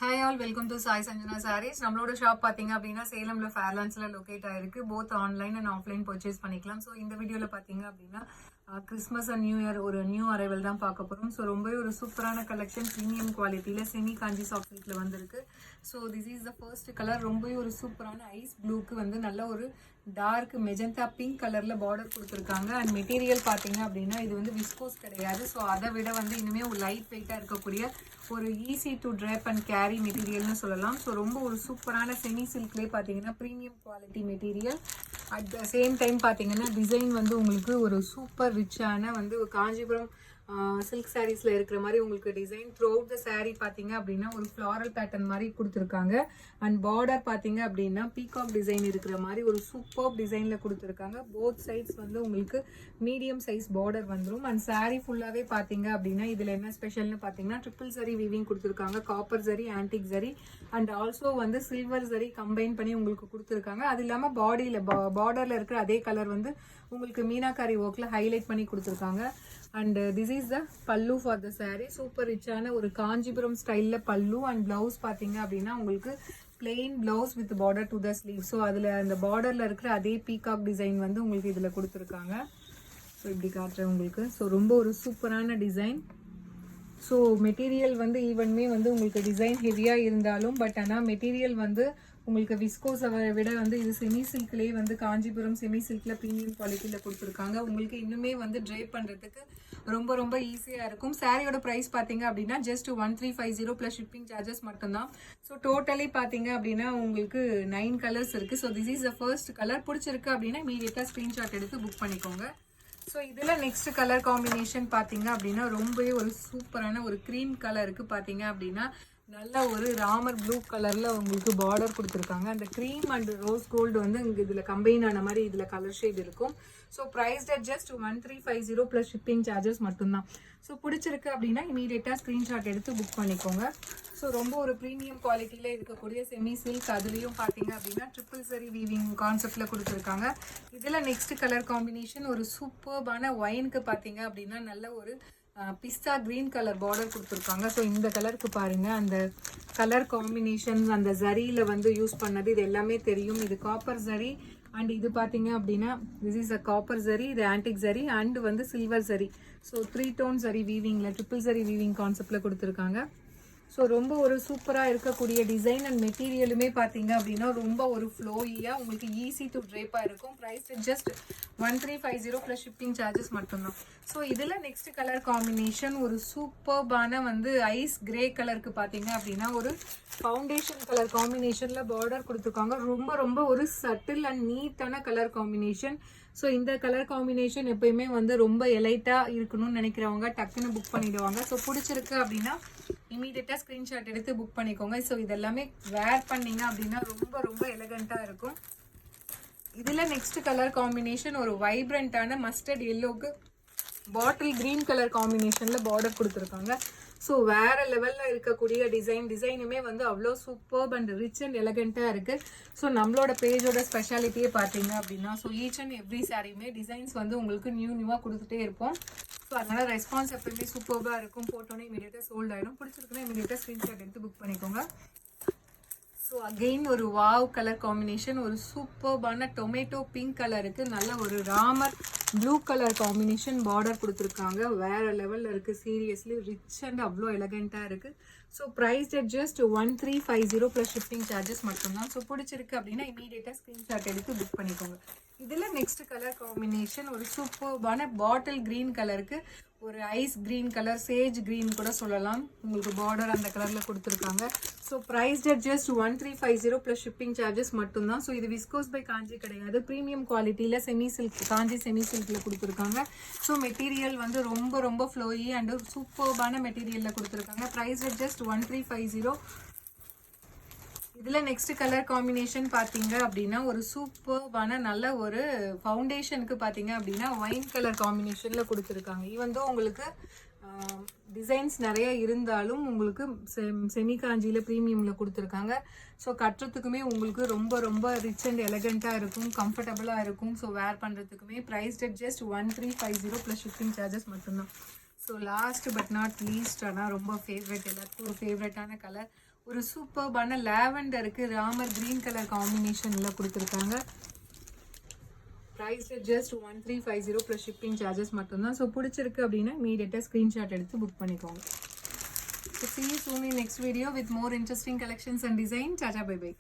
Hi all, welcome to Sai Sanjana Sarees. நம்மளோட shop பாத்தீங்க அப்படின்னா சேலம்ல ஃபேர்லாண்ட்ஸ்ல லொகேட் ஆயிருக்கு. Both online and offline purchase பண்ணிக்கலாம். ஸோ இந்த வீடியோல பாத்தீங்க அப்படின்னா கிறிஸ்மஸ் அண்ட் நியூ இயர் ஒரு நியூ அரைவல் தான் பார்க்க போறோம். ஸோ ரொம்பவே ஒரு சூப்பரான கலெக்ஷன் ப்ரீமியம் குவாலிட்டியில செமி காஞ்சி சாஃப்ட் சில்க்ல வந்திருக்கு. So this is the first colour. ரொம்பவே ஒரு சூப்பரான ஐஸ் ப்ளூக்கு வந்து நல்ல ஒரு டார்க் மெஜந்தா பிங்க் கலர்ல பார்டர் கொடுத்துருக்காங்க. அண்ட் மெட்டீரியல் பாத்தீங்க அப்படின்னா இது வந்து விஸ்கோஸ் கிடையாது. ஸோ அதை விட வந்து இனிமே ஒரு லைட் வெயிட்டா இருக்கக்கூடிய ஒரு easy to drop and carry மெட்டீரியல்னு சொல்லலாம். ஸோ ரொம்ப ஒரு சூப்பரான செமி சில்க்லேயே பார்த்தீங்கன்னா premium quality material. At the same time பார்த்தீங்கன்னா டிசைன் வந்து உங்களுக்கு ஒரு சூப்பர் ரிச்சான வந்து காஞ்சிபுரம் சில்க் சாரீஸ்ல இருக்கிற மாதிரி உங்களுக்கு design through out the sari பார்த்தீங்க அப்படின்னா ஒரு ஃப்ளாரல் பேட்டர்ன் மாதிரி கொடுத்துருக்காங்க. அண்ட் பார்டர் பார்த்தீங்க அப்படின்னா பீகாக் டிசைன் இருக்கிற மாதிரி ஒரு சூப்பர் டிசைன்ல கொடுத்துருக்காங்க. போத் சைட்ஸ் வந்து உங்களுக்கு மீடியம் சைஸ் பார்டர் வந்துடும். அண்ட் சாரீ ஃபுல்லாகவே பார்த்தீங்க அப்படின்னா இதில் என்ன ஸ்பெஷல்னு பார்த்தீங்கன்னா ட்ரிபிள் சரி வீவிங் கொடுத்துருக்காங்க. காப்பர் சரி, ஆன்டிக் சரி அண்ட் ஆல்சோ வந்து சில்வர் சரி கம்பைன் பண்ணி உங்களுக்கு கொடுத்துருக்காங்க. அது இல்லாமல் பாடியில் பார்டரில் இருக்கிற அதே கலர் வந்து உங்களுக்கு மீனாக்காரி ஒர்க்கில் ஹைலைட் பண்ணி கொடுத்துருக்காங்க. அண்ட் திஸ் இஸ் த பல்லு ஃபார் த சாரீ. சூப்பர் ரிச்சான ஒரு காஞ்சிபுரம் ஸ்டைலில் பல்லு. அண்ட் பிளவுஸ் பார்த்தீங்க அப்படின்னா உங்களுக்கு plain blouse with border to the sleeve. So அதில் அந்த பார்டரில் இருக்கிற அதே பீகாக் டிசைன் வந்து உங்களுக்கு இதில் கொடுத்துருக்காங்க. ஸோ இப்படி காட்டுறேன் உங்களுக்கு. ஸோ ரொம்ப ஒரு சூப்பரான டிசைன். ஸோ மெட்டீரியல் வந்து ஈவன்மே வந்து உங்களுக்கு டிசைன் ஹெவியாக இருந்தாலும் பட் ஆனால் மெட்டீரியல் வந்து உங்களுக்கு விஸ்கோஸை விட வந்து இது செமி சில்க்லேயே வந்து காஞ்சிபுரம் செமி சில்கில் ப்ரீமியம் குவாலிட்டியில் கொடுத்துருக்காங்க. உங்களுக்கு இன்னுமே வந்து ட்ரைப் பண்ணுறதுக்கு ரொம்ப ரொம்ப ஈஸியாக இருக்கும். சாரியோட ப்ரைஸ் பார்த்தீங்க அப்படின்னா ஜஸ்ட் 1350 ப்ளஸ் ஷிப்பிங் சார்ஜஸ் மட்டும்தான். ஸோ டோட்டலி பார்த்தீங்க அப்படின்னா உங்களுக்கு 9 கலர்ஸ் இருக்குது. So this is the first colour. பிடிச்சிருக்கு அப்படின்னா இமீடியட்டாக ஸ்க்ரீன்ஷாட் எடுத்து புக் பண்ணிக்கோங்க. ஸோ இதில் நெக்ஸ்ட் கலர் காம்பினேஷன் பார்த்தீங்க அப்படின்னா ரொம்பவே ஒரு சூப்பரான ஒரு க்ரீம் கலருக்கு பார்த்தீங்க அப்படின்னா நல்ல ஒரு ராமர் ப்ளூ கலரில் உங்களுக்கு பார்டர் கொடுத்துருக்காங்க. அந்த க்ரீம் அண்ட் ரோஸ் கோல்டு வந்து இங்கே இதில் கம்பைன் ஆன மாதிரி இதில் கலர் ஷேட் இருக்கும். So price at just 1350 plus shipping charges மட்டும்தான். ஸோ பிடிச்சிருக்கு அப்படின்னா இமீடியட்டாக ஸ்க்ரீன்ஷாட் எடுத்து புக் பண்ணிக்கோங்க. ஸோ ரொம்ப ஒரு ப்ரீமியம் குவாலிட்டியில் இருக்கக்கூடிய செமி சில்க். அதுலேயும் பார்த்தீங்க அப்படின்னா ட்ரிபிள் சரி வீவிங் கான்செப்டில் கொடுத்துருக்காங்க. இதில் நெக்ஸ்ட் கலர் காம்பினேஷன் ஒரு சூப்பர்பான ஒயினுக்கு பார்த்தீங்க அப்படின்னா நல்ல ஒரு பிஸ்தா கிரீன் கலர் பார்டர் கொடுத்துருக்காங்க. ஸோ இந்த கலருக்கு பாருங்க அந்த கலர் காம்பினேஷன் அந்த ஜரியில் வந்து யூஸ் பண்ணது இது எல்லாமே தெரியும். இது காப்பர் ஜரி அண்ட் இது பார்த்தீங்க அப்படின்னா this is a copper zari, இது ஆன்டிக் ஜரி அண்ட் வந்து silver zari. So 3 tone zari வீவிங்கில் ட்ரிபிள் ஜரி வீவிங் கான்செப்டில் கொடுத்துருக்காங்க. ஸோ ரொம்ப ஒரு சூப்பராக இருக்கக்கூடிய டிசைன் அண்ட் மெட்டீரியலுமே பார்த்தீங்க அப்படின்னா ரொம்ப ஒரு ஃப்ளோயியாக உங்களுக்கு ஈஸி டு ட்ரேப்பாக இருக்கும். Price just 1350 plus shipping charges மட்டும்தான். ஸோ இதில் நெக்ஸ்ட் கலர் காம்பினேஷன் ஒரு சூப்பர்பான வந்து ஐஸ் கிரே கலருக்கு பார்த்தீங்க அப்படின்னா ஒரு ஃபவுண்டேஷன் கலர் காம்பினேஷனில் பார்டர் கொடுத்துருக்காங்க. ரொம்ப ரொம்ப ஒரு சட்டில் அண்ட் நீட்டான கலர் காம்பினேஷன். ஸோ இந்த கலர் காம்பினேஷன் எப்பயுமே வந்து ரொம்ப எலைட்டாக இருக்கணும்னு நினைக்கிறவங்க டக்குன்னு புக் பண்ணிடுவாங்க. ஸோ பிடிச்சிருக்கு அப்படின்னா இமீடியட்டாக ஸ்க்ரீன்ஷாட் எடுத்து புக் பண்ணிக்கோங்க. ஸோ இதெல்லாமே வேர் பண்ணிங்க அப்படின்னா ரொம்ப ரொம்ப எலகண்ட்டாக இருக்கும். இதில் நெக்ஸ்ட் கலர் காம்பினேஷன் ஒரு வைப்ரண்ட்டான மஸ்டர்ட் எல்லோக்கு பாட்டில் கிரீன் கலர் காம்பினேஷனில் பார்டர் கொடுத்துருக்காங்க. ஸோ வேற லெவலில் இருக்கக்கூடிய டிசைனுமே வந்து அவ்வளோ சூப்பர்ப் அண்ட் ரிச் அண்ட் எலகண்ட்டாக இருக்குது. ஸோ நம்மளோட பேஜோட ஸ்பெஷாலிட்டியே பார்த்தீங்க அப்படின்னா ஸோ ஈச் அண்ட் எவ்ரி சாரியுமே டிசைன்ஸ் வந்து உங்களுக்கு நியூவாக கொடுத்துட்டே இருப்போம். ஸோ அதனால் ரெஸ்பான்ஸ் எப்பவுமே சூப்பர்பாக இருக்கும். போட்டோன்னே இமீடியட்டாக சோல்ட் ஆகிடும். பிடிச்சிருக்குன்னா இமீடியட்டாக ஸ்க்ரீன்ஷாட் எடுத்து புக் பண்ணிக்கோங்க. ஸோ அகெயின் ஒரு வாவ் கலர் காம்பினேஷன் ஒரு சூப்பர்பான டொமேட்டோ பிங்க் கலருக்கு நல்ல ஒரு Ramar blue colour combination border கொடுத்துருக்காங்க. வேற லெவலில் இருக்குது. சீரியஸ்லி ரிச் அண்ட் அவ்வளோ எலகண்ட்டாக இருக்குது. So price at just 1350 plus shipping charges மட்டும்தான். ஸோ பிடிச்சிருக்கு அப்படின்னா இமீடியட்டாக ஸ்க்ரீன்ஷாட் எடுத்து புக் பண்ணிக்கோங்க. இதில் நெக்ஸ்ட் கலர் காம்பினேஷன் ஒரு சூப்பர்பான பாட்டில் கிரீன் கலருக்கு ஒரு ice green colour, sage green கூட சொல்லலாம். உங்களுக்கு பார்டர் அந்த கலரில் கொடுத்துருக்காங்க. So price at just 1350 plus shipping charges மட்டும்தான். ஸோ இது விஸ்கோஸ் பை காஞ்சி கிடையாது. ப்ரீமியம் குவாலிட்டியில் செமி சில்க் காஞ்சி செமி சில்கில் கொடுத்துருக்காங்க. ஸோ மெட்டீரியல் வந்து ரொம்ப ரொம்ப ஃப்ளோயி அண்ட் சூப்பர்பான மெட்டீரியலில் கொடுத்துருக்காங்க. Price at just 1350. இதில் நெக்ஸ்ட் கலர் காம்பினேஷன் பார்த்தீங்க அப்படின்னா ஒரு சூப்பர்பான நல்ல ஒரு ஃபவுண்டேஷனுக்கு பார்த்தீங்க அப்படின்னா ஒயின் கலர் காம்பினேஷனில் கொடுத்துருக்காங்க. ஈவன் தோ உங்களுக்கு டிசைன்ஸ் நிறைய இருந்தாலும் உங்களுக்கு செமி காஞ்சியில் ப்ரீமியமில் கொடுத்துருக்காங்க. ஸோ கட்டுறதுக்குமே உங்களுக்கு ரொம்ப ரொம்ப ரிச் அண்ட் எலகண்ட்டாக இருக்கும், கம்ஃபர்டபுளாக இருக்கும். ஸோ வேர் பண்ணுறதுக்குமே price at just 1350 plus shipping charges மட்டும்தான். So last but not least ஆனால் ரொம்ப ஃபேவரட், எல்லாத்துக்கும் ஒரு ஃபேவரட்டான கலர். ஒரு சூப்பர்பான லாவெண்டருக்கு ராமர் கிரீன் கலர் காம்பினேஷனில் கொடுத்துருக்காங்க. Price just 1350 plus shipping charges மட்டும்தான். ஸோ பிடிச்சிருக்கு அப்படின்னா இமீடியட்டாக ஸ்க்ரீன்ஷாட் எடுத்து புக் பண்ணிக்கோங்க. So see you soon in next video with more interesting collections and design. Tata, bye bye.